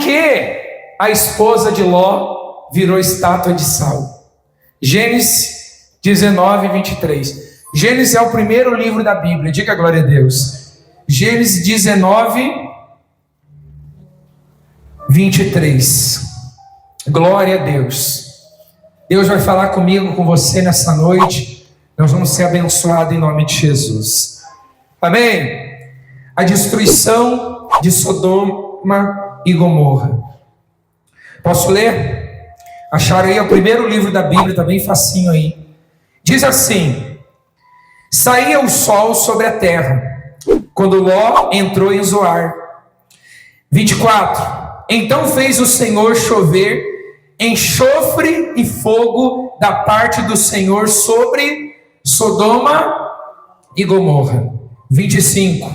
que a esposa de Ló virou estátua de sal. Gênesis 19, 23. Gênesis é o primeiro livro da Bíblia, diga glória a Deus. Gênesis 19, 23. Glória a Deus. Deus vai falar comigo, com você nessa noite. Nós vamos ser abençoados em nome de Jesus. Amém? A destruição de Sodoma e Gomorra. Posso ler? Acharam aí o primeiro livro da Bíblia, está bem facinho aí. Diz assim: saía o sol sobre a terra, quando Ló entrou em Zoar. 24. Então fez o Senhor chover enxofre e fogo da parte do Senhor sobre Sodoma e Gomorra. 25.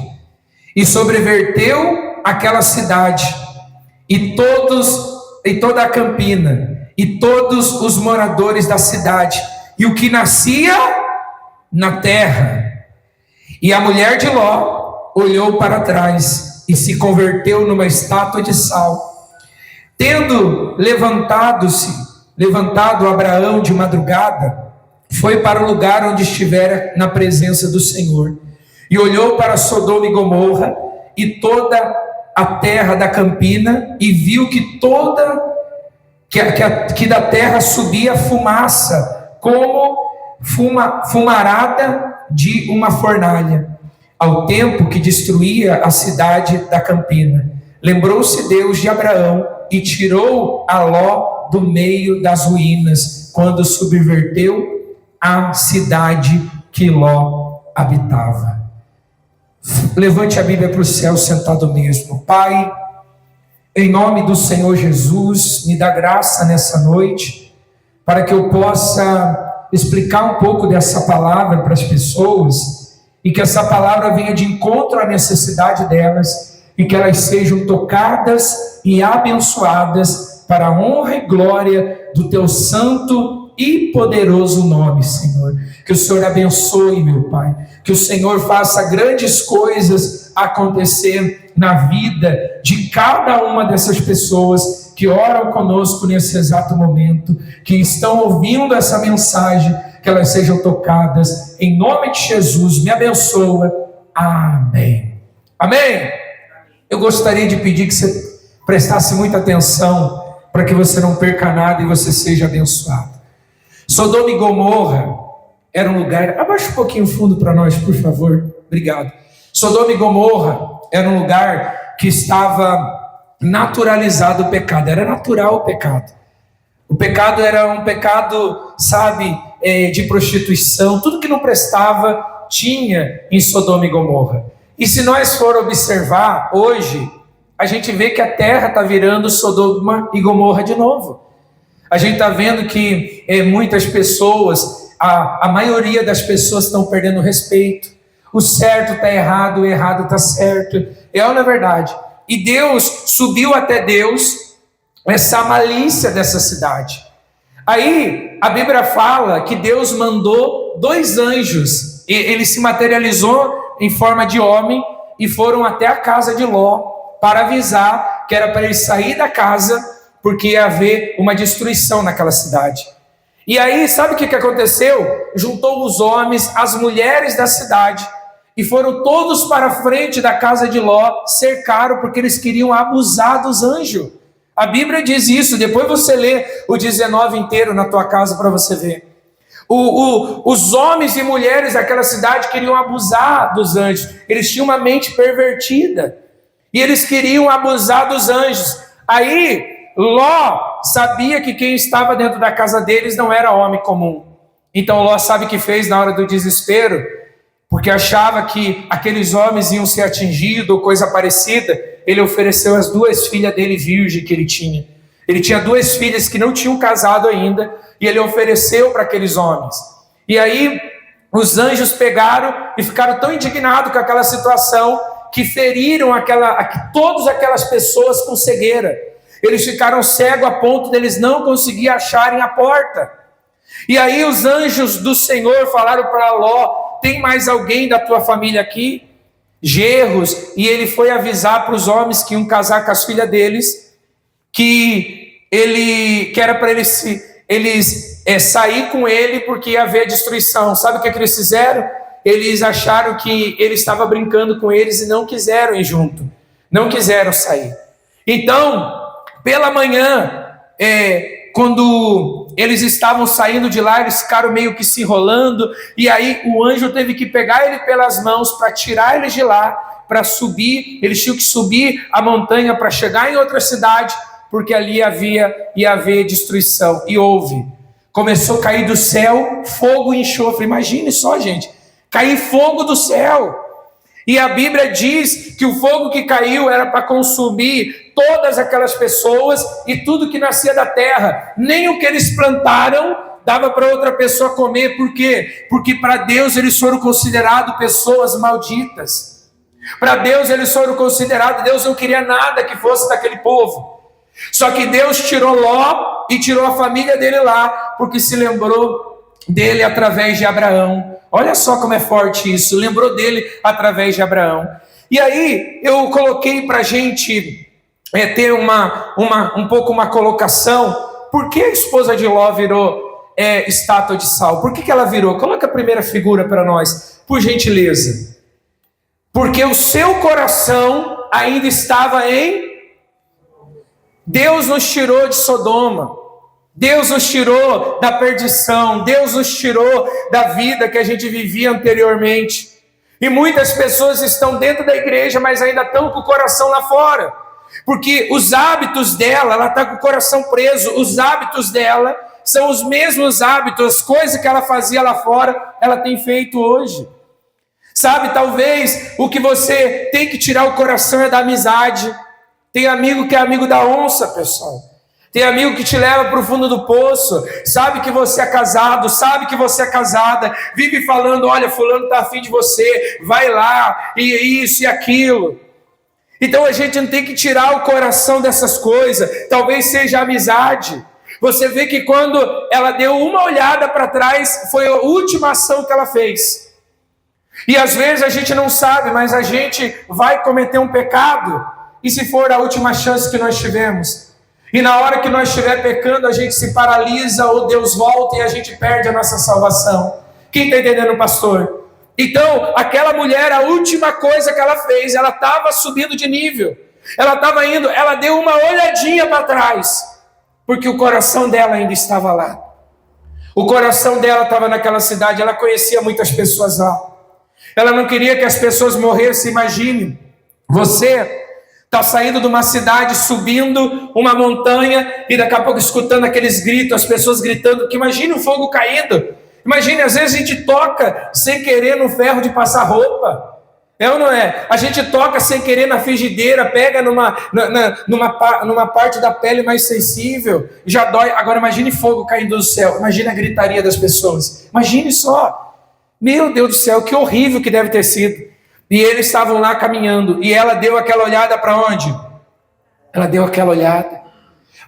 E sobreverteu aquela cidade, e toda a campina, e todos os moradores da cidade, e o que nascia na terra. E a mulher de Ló olhou para trás e se converteu numa estátua de sal. Tendo levantado Abraão de madrugada, foi para o lugar onde estivera na presença do Senhor, e olhou para Sodoma e Gomorra e toda a terra da campina, e viu que da terra subia fumaça, como fumarada de uma fornalha, ao tempo que destruía a cidade da campina. Lembrou-se Deus de Abraão e tirou a Ló do meio das ruínas, quando subverteu a cidade que Ló habitava. Levante a Bíblia para o céu, sentado mesmo. Pai, em nome do Senhor Jesus, me dá graça nessa noite, para que eu possa explicar um pouco dessa palavra para as pessoas, e que essa palavra venha de encontro à necessidade delas, e que elas sejam tocadas e abençoadas para a honra e glória do teu santo e poderoso nome, Senhor. Que o Senhor abençoe, meu Pai, que o Senhor faça grandes coisas acontecer na vida de cada uma dessas pessoas que oram conosco nesse exato momento, que estão ouvindo essa mensagem, que elas sejam tocadas em nome de Jesus. Me abençoa. Amém. Amém. Eu gostaria de pedir que você prestasse muita atenção para que você não perca nada e você seja abençoado. Sodoma e Gomorra era um lugar... Abaixa um pouquinho o fundo para nós, por favor. Obrigado. Sodoma e Gomorra era um lugar que estava naturalizado o pecado. Era natural o pecado. O pecado era um pecado, de prostituição. Tudo que não prestava tinha em Sodoma e Gomorra. E se nós for observar hoje, a gente vê que a terra está virando Sodoma e Gomorra de novo. A gente está vendo que muitas pessoas, a maioria das pessoas estão perdendo respeito. O certo está errado, o errado está certo. É ou não é verdade? E Deus subiu até Deus essa malícia dessa cidade. Aí a Bíblia fala que Deus mandou 2 anjos. Ele se materializou em forma de homem e foram até a casa de Ló para avisar que era para ele sair da casa, porque ia haver uma destruição naquela cidade. E aí, sabe o que aconteceu? Juntou os homens, as mulheres da cidade, e foram todos para a frente da casa de Ló, cercaram, porque eles queriam abusar dos anjos. A Bíblia diz isso, depois você lê o 19 inteiro na tua casa para você ver. Os homens e mulheres daquela cidade queriam abusar dos anjos, eles tinham uma mente pervertida, e eles queriam abusar dos anjos. Aí, Ló sabia que quem estava dentro da casa deles não era homem comum. Então Ló sabe o que fez na hora do desespero? Porque achava que aqueles homens iam ser atingidos ou coisa parecida. Ele ofereceu as 2 filhas dele virgem que ele tinha. Ele tinha 2 filhas que não tinham casado ainda, e ele ofereceu para aqueles homens. E aí os anjos pegaram e ficaram tão indignados com aquela situação que feriram todas aquelas pessoas com cegueira. Eles ficaram cegos a ponto deles não conseguir acharem a porta. E aí os anjos do Senhor falaram para Ló: tem mais alguém da tua família aqui? Gerros. E ele foi avisar para os homens que iam casar com as filhas deles. que era para eles sair com ele porque ia haver destruição. Sabe o que eles fizeram? Eles acharam que ele estava brincando com eles e não quiseram ir junto, não quiseram sair. Então, pela manhã, quando eles estavam saindo de lá, eles ficaram meio que se enrolando, e aí o anjo teve que pegar ele pelas mãos para tirar eles de lá, para subir. Eles tinham que subir a montanha para chegar em outra cidade, porque ali ia haver destruição. E houve. Começou a cair do céu fogo e enxofre. Imagine só, gente, cair fogo do céu. E a Bíblia diz que o fogo que caiu era para consumir todas aquelas pessoas e tudo que nascia da terra. Nem o que eles plantaram dava para outra pessoa comer. Por quê? Porque para Deus eles foram considerados pessoas malditas. Para Deus eles foram considerados, Deus não queria nada que fosse daquele povo. Só que Deus tirou Ló e tirou a família dele lá, porque se lembrou dele através de Abraão. Olha só como é forte isso, lembrou dele através de Abraão. E aí eu coloquei para a gente ter um pouco uma colocação. Por que a esposa de Ló virou estátua de sal? Por que ela virou? Coloca a primeira figura para nós, por gentileza. Porque o seu coração ainda estava em... Deus nos tirou de Sodoma, Deus nos tirou da perdição, Deus nos tirou da vida que a gente vivia anteriormente. E muitas pessoas estão dentro da igreja, mas ainda estão com o coração lá fora. Porque os hábitos dela, ela está com o coração preso, os hábitos dela são os mesmos hábitos, as coisas que ela fazia lá fora, ela tem feito hoje. Sabe, talvez o que você tem que tirar o coração é da amizade. Tem amigo que é amigo da onça, pessoal. Tem amigo que te leva para o fundo do poço. Sabe que você é casado, sabe que você é casada. Vive falando, olha, fulano está afim de você. Vai lá, e isso e aquilo. Então a gente não tem que tirar o coração dessas coisas. Talvez seja a amizade. Você vê que quando ela deu uma olhada para trás, foi a última ação que ela fez. E às vezes a gente não sabe, mas a gente vai cometer um pecado. E se for a última chance que nós tivemos? E na hora que nós estiver pecando, a gente se paralisa, ou Deus volta e a gente perde a nossa salvação. Quem está entendendo, pastor? Então, aquela mulher, a última coisa que ela fez, ela estava subindo de nível. Ela estava indo, ela deu uma olhadinha para trás, porque o coração dela ainda estava lá. O coração dela estava naquela cidade, ela conhecia muitas pessoas lá. Ela não queria que as pessoas morressem. Imagine, você está saindo de uma cidade, subindo uma montanha, e daqui a pouco escutando aqueles gritos, as pessoas gritando, que imagine o fogo caindo. Imagine, às vezes a gente toca sem querer no ferro de passar roupa. É ou não é? A gente toca sem querer na frigideira, pega numa parte da pele mais sensível, já dói. Agora imagine fogo caindo do céu, imagine a gritaria das pessoas. Imagine só. Meu Deus do céu, que horrível que deve ter sido. E eles estavam lá caminhando, e ela deu aquela olhada para onde? Ela deu aquela olhada.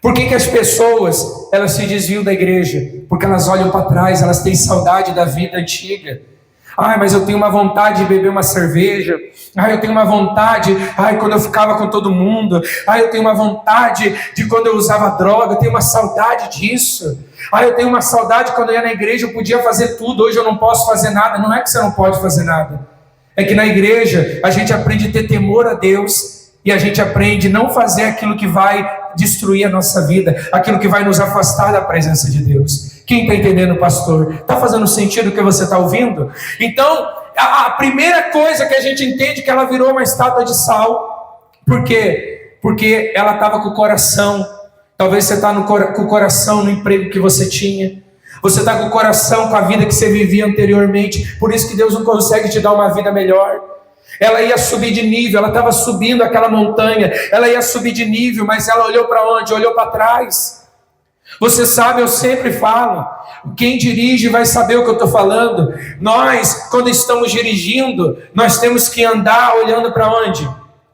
Por que as pessoas, elas se desviam da igreja? Porque elas olham para trás, elas têm saudade da vida antiga. Ai, mas eu tenho uma vontade de beber uma cerveja. Ai, eu tenho uma vontade, quando eu ficava com todo mundo. Ai, eu tenho uma vontade de quando eu usava droga, eu tenho uma saudade disso. Ai, eu tenho uma saudade quando eu ia na igreja, eu podia fazer tudo, hoje eu não posso fazer nada. Não é que você não pode fazer nada. É que na igreja a gente aprende a ter temor a Deus e a gente aprende a não fazer aquilo que vai destruir a nossa vida, aquilo que vai nos afastar da presença de Deus. Quem está entendendo, pastor? Está fazendo sentido o que você está ouvindo? Então, a primeira coisa que a gente entende é que ela virou uma estátua de sal. Por quê? Porque ela estava com o coração. Talvez você está com o coração no emprego que você tinha. Você está com o coração com a vida que você vivia anteriormente. Por isso que Deus não consegue te dar uma vida melhor. Ela ia subir de nível, ela estava subindo aquela montanha. Ela ia subir de nível, mas ela olhou para onde? Olhou para trás. Você sabe, eu sempre falo, quem dirige vai saber o que eu estou falando. Nós, quando estamos dirigindo, nós temos que andar olhando para onde?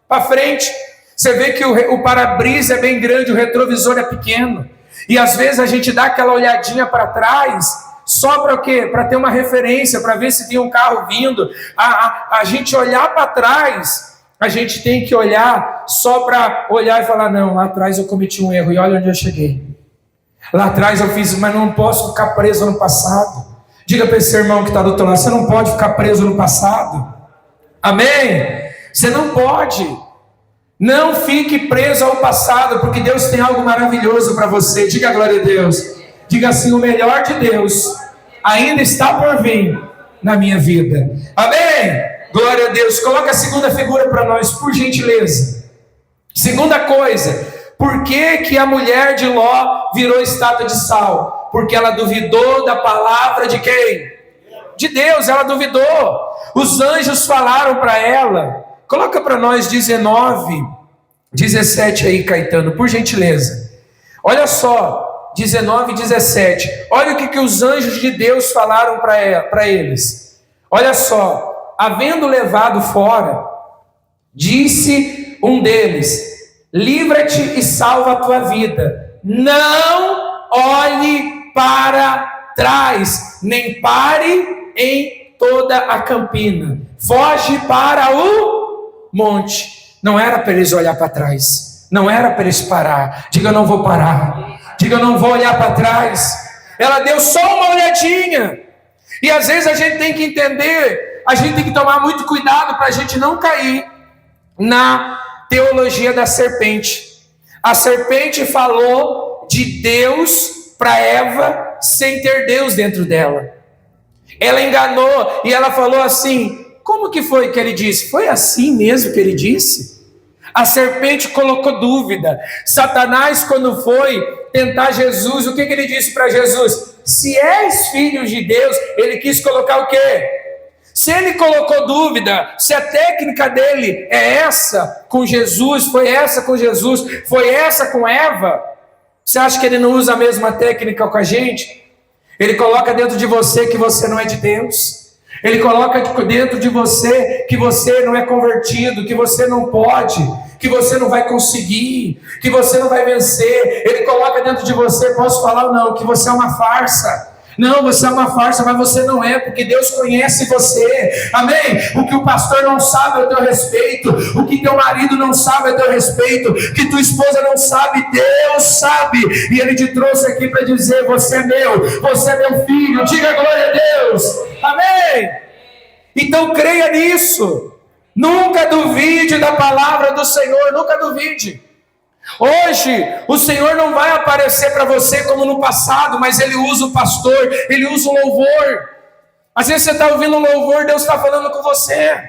Para frente. Você vê que o para-brisa é bem grande, o retrovisor é pequeno. E às vezes a gente dá aquela olhadinha para trás, só para o quê? Para ter uma referência, para ver se tem um carro vindo. A gente olhar para trás a gente tem que olhar só para olhar e falar, não, lá atrás eu cometi um erro e olha onde eu cheguei. Lá atrás eu fiz, mas não posso ficar preso no passado. Diga para esse irmão que está do outro lado, você não pode ficar preso no passado. Amém? Você não pode. Não fique preso ao passado, porque Deus tem algo maravilhoso para você. Diga glória a Deus. Diga assim, o melhor de Deus ainda está por vir na minha vida. Amém? Glória a Deus. Coloca a segunda figura para nós, por gentileza. Segunda coisa, por que a mulher de Ló virou estátua de sal? Porque ela duvidou da palavra de quem? De Deus, ela duvidou. Os anjos falaram para ela. Coloca para nós 19, 17 aí, Caetano, por gentileza. Olha só, 19 e 17. Olha o que os anjos de Deus falaram para eles. Olha só, havendo levado fora, disse um deles, livra-te e salva a tua vida. Não olhe para trás, nem pare em toda a campina. Foge para o monte. Não era para eles olhar para trás. Não era para eles parar. Diga, eu não vou parar. Diga, eu não vou olhar para trás. Ela deu só uma olhadinha. E às vezes a gente tem que entender, a gente tem que tomar muito cuidado para a gente não cair na teologia da serpente. A serpente falou de Deus para Eva sem ter Deus dentro dela. Ela enganou e ela falou assim, como que foi que ele disse? Foi assim mesmo que ele disse? A serpente colocou dúvida. Satanás, quando foi tentar Jesus, o que ele disse para Jesus? Se és filho de Deus, ele quis colocar o quê? Se ele colocou dúvida, se a técnica dele é essa com Jesus, foi essa com Jesus, foi essa com Eva, você acha que ele não usa a mesma técnica com a gente? Ele coloca dentro de você que você não é de Deus. Ele coloca dentro de você que você não é convertido, que você não pode, que você não vai conseguir, que você não vai vencer. Ele coloca dentro de você, posso falar ou não, que você é uma farsa. Não, você é uma farsa, mas você não é, porque Deus conhece você. Amém? O que o pastor não sabe é o teu respeito. O que teu marido não sabe é o teu respeito. O que tua esposa não sabe, Deus sabe. E Ele te trouxe aqui para dizer, você é meu, você é meu filho. Diga glória a Deus. Amém? Então creia nisso. Nunca duvide da palavra do Senhor, nunca duvide. Hoje, o Senhor não vai aparecer para você como no passado, mas Ele usa o pastor, Ele usa o louvor. Às vezes você está ouvindo um louvor, Deus está falando com você.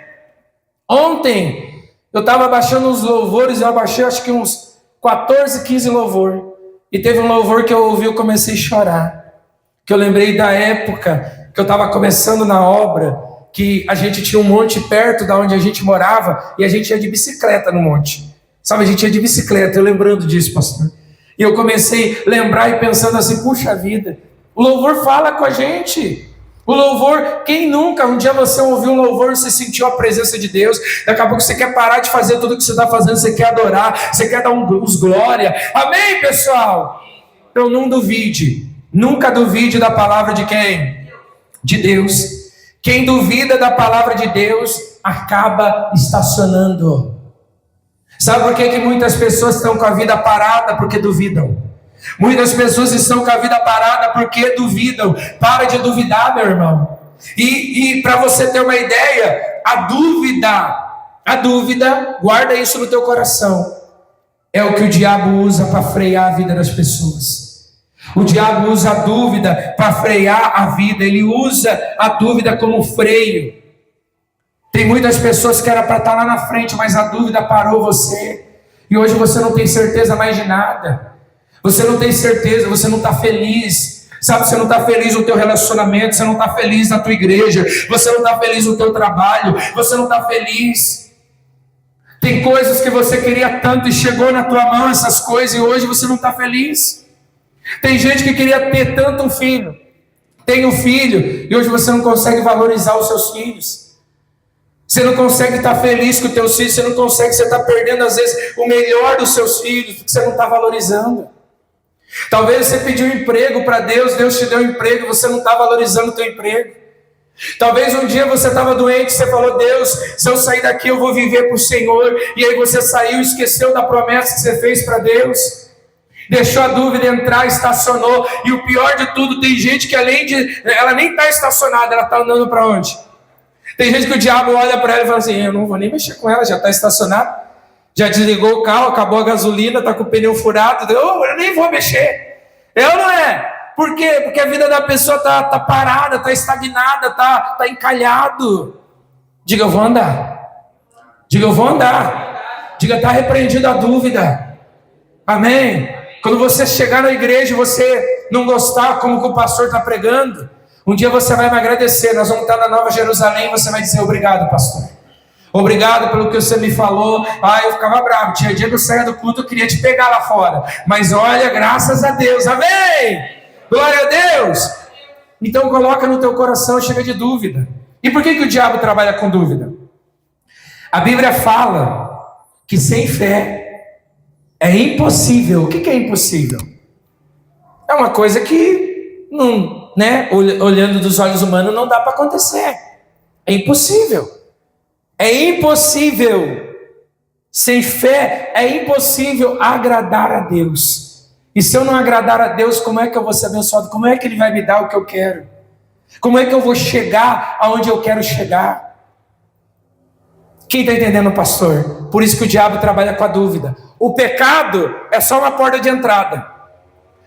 Ontem, eu estava baixando uns louvores, eu abaixei acho que uns 14, 15 louvor. E teve um louvor que eu ouvi, eu comecei a chorar. Que eu lembrei da época que eu estava começando na obra, que a gente tinha um monte perto da onde a gente morava, e a gente ia de bicicleta no monte. Sabe, a gente ia de bicicleta, eu lembrando disso, pastor. E eu comecei a lembrar e pensando assim, puxa vida, o louvor fala com a gente. O louvor, quem nunca, um dia você ouviu um louvor, você sentiu a presença de Deus, daqui a pouco você quer parar de fazer tudo o que você está fazendo, você quer adorar, você quer dar uns glória. Amém, pessoal? Então não duvide, nunca duvide da palavra de quem? De Deus. Quem duvida da palavra de Deus, acaba estacionando. Sabe por que muitas pessoas estão com a vida parada? Porque duvidam. Muitas pessoas estão com a vida parada porque duvidam. Para de duvidar, meu irmão. E para você ter uma ideia, a dúvida, guarda isso no teu coração. É o que o diabo usa para frear a vida das pessoas. O diabo usa a dúvida para frear a vida. Ele usa a dúvida como freio. Tem muitas pessoas que era para estar lá na frente, mas a dúvida parou você. E hoje você não tem certeza mais de nada. Você não tem certeza, você não está feliz. Sabe, você não está feliz no teu relacionamento, você não está feliz na tua igreja, você não está feliz no teu trabalho, você não está feliz. Tem coisas que você queria tanto e chegou na tua mão essas coisas e hoje você não está feliz. Tem gente que queria ter tanto um filho, tem um filho e hoje você não consegue valorizar os seus filhos. Você não consegue estar feliz com os teus filhos, você não consegue, você está perdendo às vezes o melhor dos seus filhos, porque você não está valorizando. Talvez você pediu um emprego para Deus, Deus te deu um emprego, você não está valorizando o teu emprego. Talvez um dia você estava doente, você falou: Deus, se eu sair daqui eu vou viver para o Senhor. E aí você saiu e esqueceu da promessa que você fez para Deus. Deixou a dúvida entrar, estacionou. E o pior de tudo, tem gente que além de... ela nem está estacionada, ela está andando para onde? Tem gente que o diabo olha para ela e fala assim: eu não vou nem mexer com ela, já está estacionada. Já desligou o carro, acabou a gasolina, está com o pneu furado. Eu nem vou mexer. Eu não é. Por quê? Porque a vida da pessoa está parada, está estagnada, está encalhado. Diga: eu vou andar. Diga: eu vou andar. Diga: está repreendida a dúvida. Amém? Quando você chegar na igreja e você não gostar como que o pastor está pregando, um dia você vai me agradecer. Nós vamos estar na Nova Jerusalém e você vai dizer: obrigado, pastor. Obrigado pelo que você me falou. Eu ficava bravo. Tinha dia que eu saía do culto, eu queria te pegar lá fora. Mas olha, graças a Deus. Amém? Glória a Deus. Então coloca no teu coração, chega de dúvida. E por que o diabo trabalha com dúvida? A Bíblia fala que sem fé é impossível. O que é impossível? É uma coisa que não, né, olhando dos olhos humanos não dá para acontecer. É impossível. É impossível. Sem fé é impossível agradar a Deus. E se eu não agradar a Deus, como é que eu vou ser abençoado? Como é que Ele vai me dar o que eu quero? Como é que eu vou chegar aonde eu quero chegar? Quem está entendendo, pastor? Por isso que o diabo trabalha com a dúvida. O pecado é só uma porta de entrada.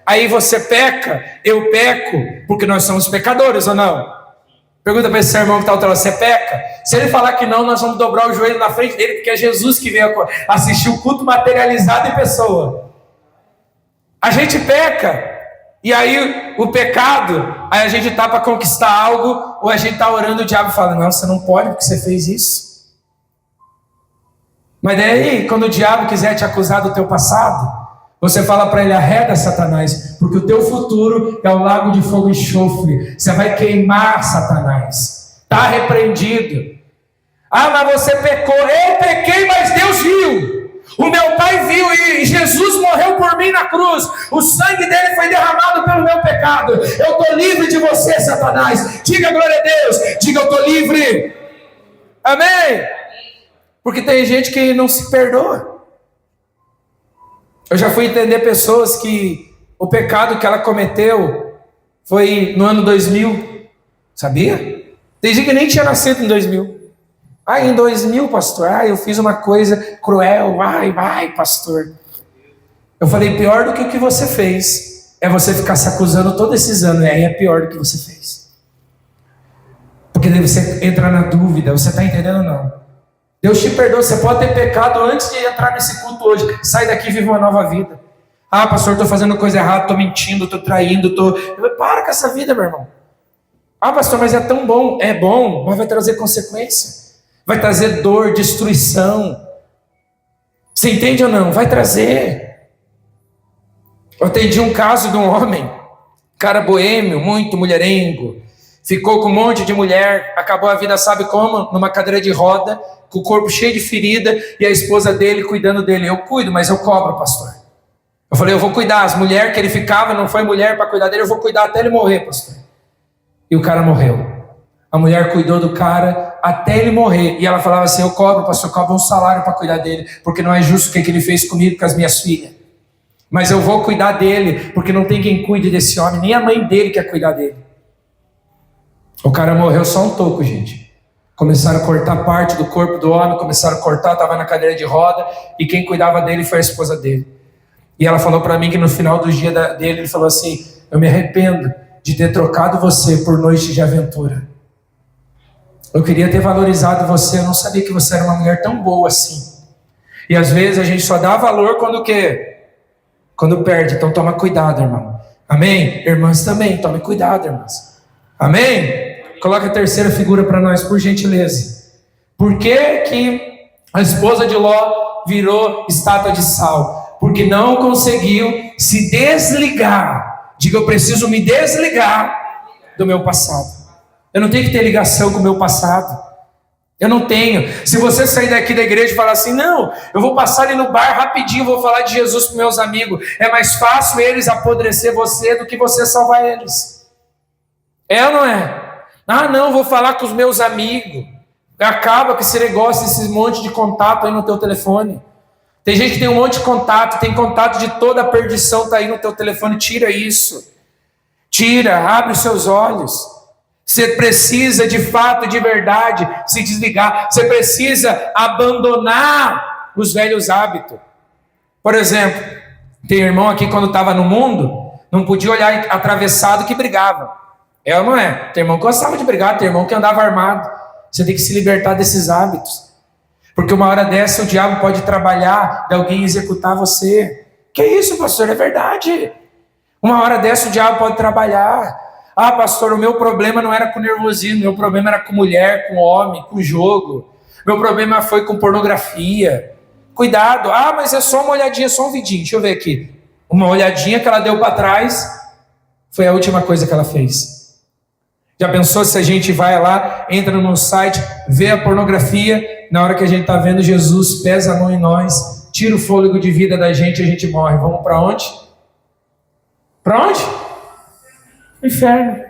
Aí você peca, eu peco, porque nós somos pecadores ou não? Pergunta para esse irmão que está ao teu lado: você peca? Se ele falar que não, nós vamos dobrar o joelho na frente dele, porque é Jesus que veio assistir o culto materializado em pessoa. A gente peca, e aí o pecado, aí a gente está para conquistar algo, ou a gente está orando, o diabo fala: não, você não pode porque você fez isso. Mas daí, quando o diabo quiser te acusar do teu passado, você fala para ele: arreda, Satanás, porque o teu futuro é o lago de fogo e enxofre. Você vai queimar, Satanás. Está repreendido. Mas você pecou. Eu pequei, mas Deus viu. O meu Pai viu e Jesus morreu por mim na cruz. O sangue dele foi derramado pelo meu pecado. Eu estou livre de você, Satanás. Diga glória a Deus. Diga: eu estou livre. Amém? Porque tem gente que não se perdoa. Eu já fui entender pessoas que o pecado que ela cometeu foi no ano 2000. Sabia? Tem gente que nem tinha nascido em 2000. Em 2000, pastor, eu fiz uma coisa cruel. Vai, pastor. Eu falei: pior do que o que você fez é você ficar se acusando todos esses anos. Aí é pior do que você fez. Porque daí você entra na dúvida. Você está entendendo ou não? Deus te perdoa. Você pode ter pecado antes de entrar nesse culto hoje. Sai daqui e vive uma nova vida. Pastor, estou fazendo coisa errada, estou mentindo, estou traindo, Para com essa vida, meu irmão. Pastor, mas é tão bom. É bom, mas vai trazer consequência. Vai trazer dor, destruição. Você entende ou não? Vai trazer. Eu atendi um caso de um homem, cara boêmio, muito mulherengo, ficou com um monte de mulher, acabou a vida, sabe como? Numa cadeira de roda, com o corpo cheio de ferida, e a esposa dele cuidando dele. Eu cuido, mas eu cobro, pastor. Eu falei: eu vou cuidar. As mulheres que ele ficava, não foi mulher para cuidar dele, eu vou cuidar até ele morrer, pastor. E o cara morreu. A mulher cuidou do cara até ele morrer. E ela falava assim: eu cobro, pastor, eu cobro um salário para cuidar dele, porque não é justo o que ele fez comigo, com as minhas filhas. Mas eu vou cuidar dele, porque não tem quem cuide desse homem, nem a mãe dele quer cuidar dele. O cara morreu só um toco, gente. Começaram a cortar parte do corpo do homem, começaram a cortar, estava na cadeira de roda, e quem cuidava dele foi a esposa dele. E ela falou para mim que no final do dia dele, ele falou assim: eu me arrependo de ter trocado você por noite de aventura. Eu queria ter valorizado você, eu não sabia que você era uma mulher tão boa assim. E às vezes a gente só dá valor quando o quê? Quando perde. Então toma cuidado, irmão. Amém? Irmãs também, tome cuidado, irmãs. Amém? Coloca a terceira figura para nós, por gentileza. Por que a esposa de Ló virou estátua de sal? Porque não conseguiu se desligar. Diga: eu preciso me desligar do meu passado. Eu não tenho que ter ligação com o meu passado. Eu não tenho. Se você sair daqui da igreja e falar assim: não, eu vou passar ali no bar rapidinho, vou falar de Jesus para meus amigos. É mais fácil eles apodrecer você do que você salvar eles. É ou não é? Ah, não, vou falar com os meus amigos. Acaba com esse negócio, esse monte de contato aí no teu telefone. Tem gente que tem um monte de contato, tem contato de toda a perdição, está aí no teu telefone. Tira isso. Tira, abre os seus olhos. Você precisa de fato, de verdade, se desligar. Você precisa abandonar os velhos hábitos. Por exemplo, tem irmão aqui quando estava no mundo, não podia olhar atravessado que brigava. É ou não é? Tem irmão que gostava de brigar, tem irmão que andava armado. Você tem que se libertar desses hábitos. Porque uma hora dessa o diabo pode trabalhar de alguém executar você. Que isso, pastor? É verdade. Uma hora dessa o diabo pode trabalhar. Ah, pastor, o meu problema não era com nervosismo, meu problema era com mulher, com homem, com jogo. Meu problema foi com pornografia. Cuidado. Ah, mas é só uma olhadinha, só um vidinho. Deixa eu ver aqui. Uma olhadinha que ela deu para trás foi a última coisa que ela fez. Já pensou se a gente vai lá, entra no site, vê a pornografia, na hora que a gente está vendo Jesus, pesa a mão em nós, tira o fôlego de vida da gente e a gente morre. Vamos para onde? Para onde? Inferno.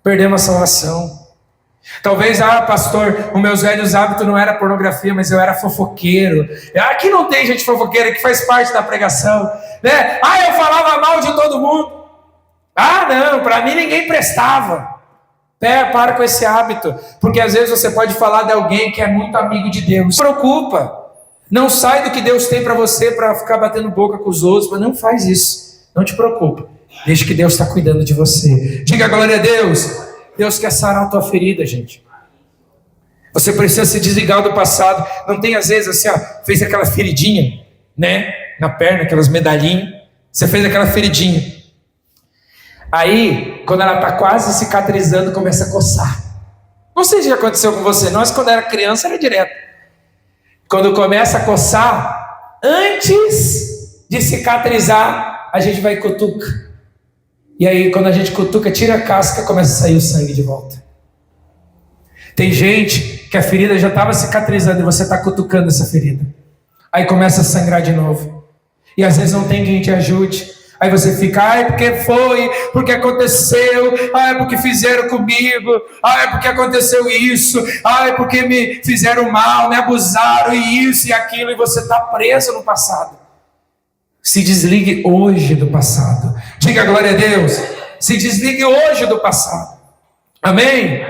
Perdemos a salvação. Talvez, pastor, os meus velhos hábitos não era pornografia, mas eu era fofoqueiro. Aqui não tem gente fofoqueira, que faz parte da pregação, né? Eu falava mal de todo mundo. Não, para mim ninguém prestava. Para com esse hábito, porque às vezes você pode falar de alguém que é muito amigo de Deus. Não se preocupa, não sai do que Deus tem para você para ficar batendo boca com os outros, mas não faz isso, não te preocupa, deixa que Deus está cuidando de você. Diga glória a Deus. Deus quer sarar a tua ferida, gente. Você precisa se desligar do passado. Não tem às vezes assim, fez aquela feridinha, né, na perna, aquelas medalhinhas, você fez aquela feridinha. Aí, quando ela está quase cicatrizando, começa a coçar. Não sei se já aconteceu com você. Nós, quando era criança, era direto. Quando começa a coçar, antes de cicatrizar, a gente vai e cutuca. E aí, quando a gente cutuca, tira a casca, começa a sair o sangue de volta. Tem gente que a ferida já estava cicatrizando e você está cutucando essa ferida. Aí começa a sangrar de novo. E às vezes não tem quem te ajude. Aí você fica, porque foi, porque aconteceu, porque fizeram comigo, porque aconteceu isso, porque me fizeram mal, me abusaram, e isso e aquilo, e você está preso no passado. Se desligue hoje do passado. Diga glória a Deus. Se desligue hoje do passado. Amém?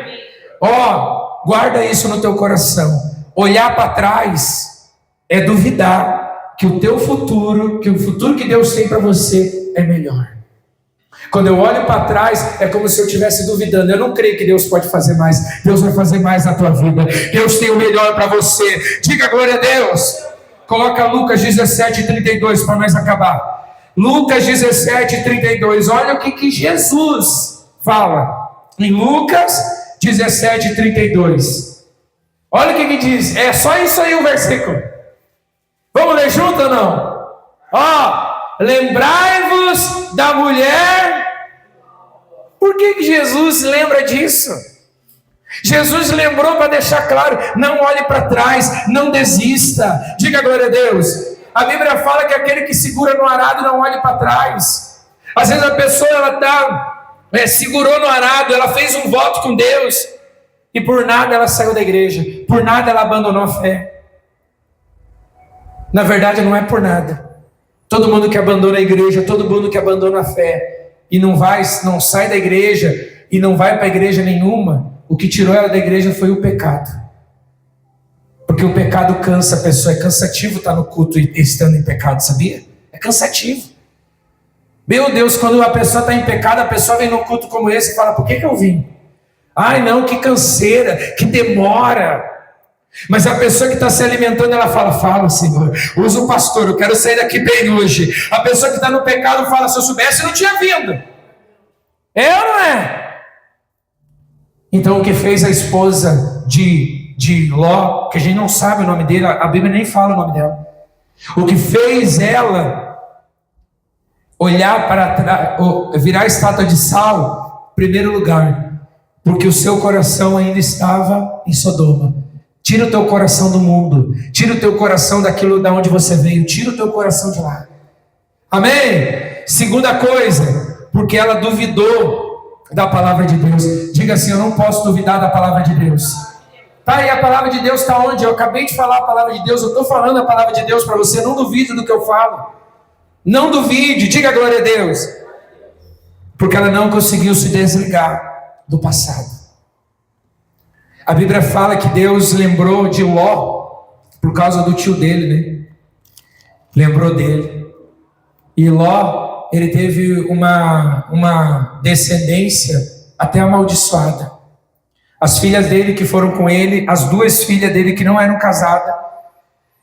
Guarda isso no teu coração. Olhar para trás é duvidar que o teu futuro, que o futuro que Deus tem para você é melhor. Quando eu olho para trás, é como se eu estivesse duvidando. Eu não creio que Deus pode fazer mais. Deus vai fazer mais na tua vida. Deus tem o melhor para você. Diga glória a Deus. Coloca Lucas 17:32 para nós acabar. Lucas 17:32. Olha o que Jesus fala em Lucas 17:32. Olha o que diz. É só isso aí o versículo. Vamos ler junto ou não? Lembrai-vos da mulher. Por que Jesus lembra disso? Jesus lembrou para deixar claro, não olhe para trás, não desista. Diga glória a Deus. A Bíblia fala que aquele que segura no arado não olhe para trás. Às vezes a pessoa segurou no arado, ela fez um voto com Deus e por nada ela saiu da igreja, por nada ela abandonou a fé. Na verdade não é por nada. Todo mundo que abandona a igreja, todo mundo que abandona a fé e não sai da igreja e não vai para a igreja nenhuma, o que tirou ela da igreja foi o pecado. Porque o pecado cansa a pessoa, é cansativo estar no culto e estando em pecado, sabia? É cansativo. Meu Deus, quando a pessoa está em pecado, a pessoa vem num culto como esse e fala, por que eu vim? Não, que canseira, que demora. Mas a pessoa que está se alimentando, ela fala, Senhor, usa o pastor, eu quero sair daqui bem hoje. A pessoa que está no pecado fala, se eu soubesse, eu não tinha vindo. É ou não é? Então o que fez a esposa de Ló, que a gente não sabe o nome dele, a Bíblia nem fala o nome dela. O que fez ela olhar para trás, virar a estátua de sal, em primeiro lugar, porque o seu coração ainda estava em Sodoma. Tira o teu coração do mundo. Tira o teu coração daquilo da onde você veio. Tira o teu coração de lá. Amém? Segunda coisa, porque ela duvidou da palavra de Deus. Diga assim: eu não posso duvidar da palavra de Deus. Tá, e a palavra de Deus está onde? Eu acabei de falar a palavra de Deus, eu estou falando a palavra de Deus para você. Não duvide do que eu falo. Não duvide, diga glória a Deus. Porque ela não conseguiu se desligar do passado. A Bíblia fala que Deus lembrou de Ló por causa do tio dele, né? Lembrou dele. E Ló, ele teve uma descendência até amaldiçoada. As filhas dele que foram com ele, as duas filhas dele que não eram casadas,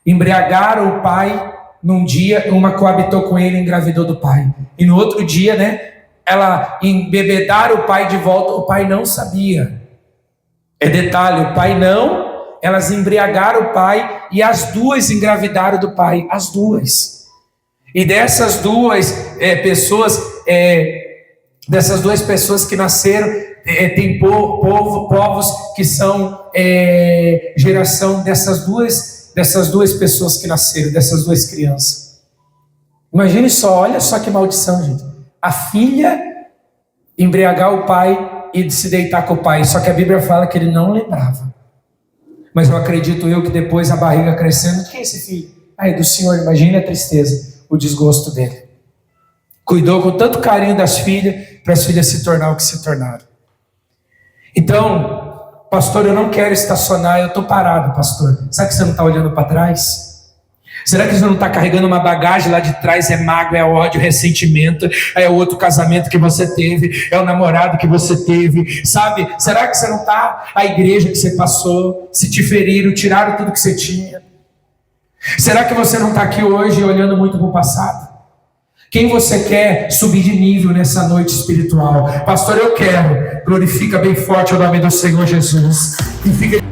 embriagaram o pai num dia, uma coabitou com ele e engravidou do pai. E no outro dia, né, ela embebedaram o pai de volta, o pai não sabia. É detalhe, o pai não, elas embriagaram o pai e as duas engravidaram do pai, as duas. E dessas duas pessoas que nasceram, tem povos que são geração dessas duas pessoas que nasceram, dessas duas crianças. Imagine só, olha só que maldição, gente. A filha embriagar o pai e se deitar com o pai, só que a Bíblia fala que ele não lembrava. Mas eu acredito que depois a barriga crescendo, de quem é esse filho? É do Senhor. Imagine a tristeza, o desgosto dele. Cuidou com tanto carinho das filhas, para as filhas se tornar o que se tornaram. Então, pastor, eu não quero estacionar, eu estou parado, pastor. Será que você não está olhando para trás? Será que você não está carregando uma bagagem lá de trás? É mágoa, é ódio, ressentimento, é o outro casamento que você teve, é o namorado que você teve, sabe? Será que você não está a igreja que você passou, se te feriram, tiraram tudo que você tinha? Será que você não está aqui hoje olhando muito para o passado? Quem você quer subir de nível nessa noite espiritual? Pastor, eu quero. Glorifica bem forte o nome do Senhor Jesus. E fica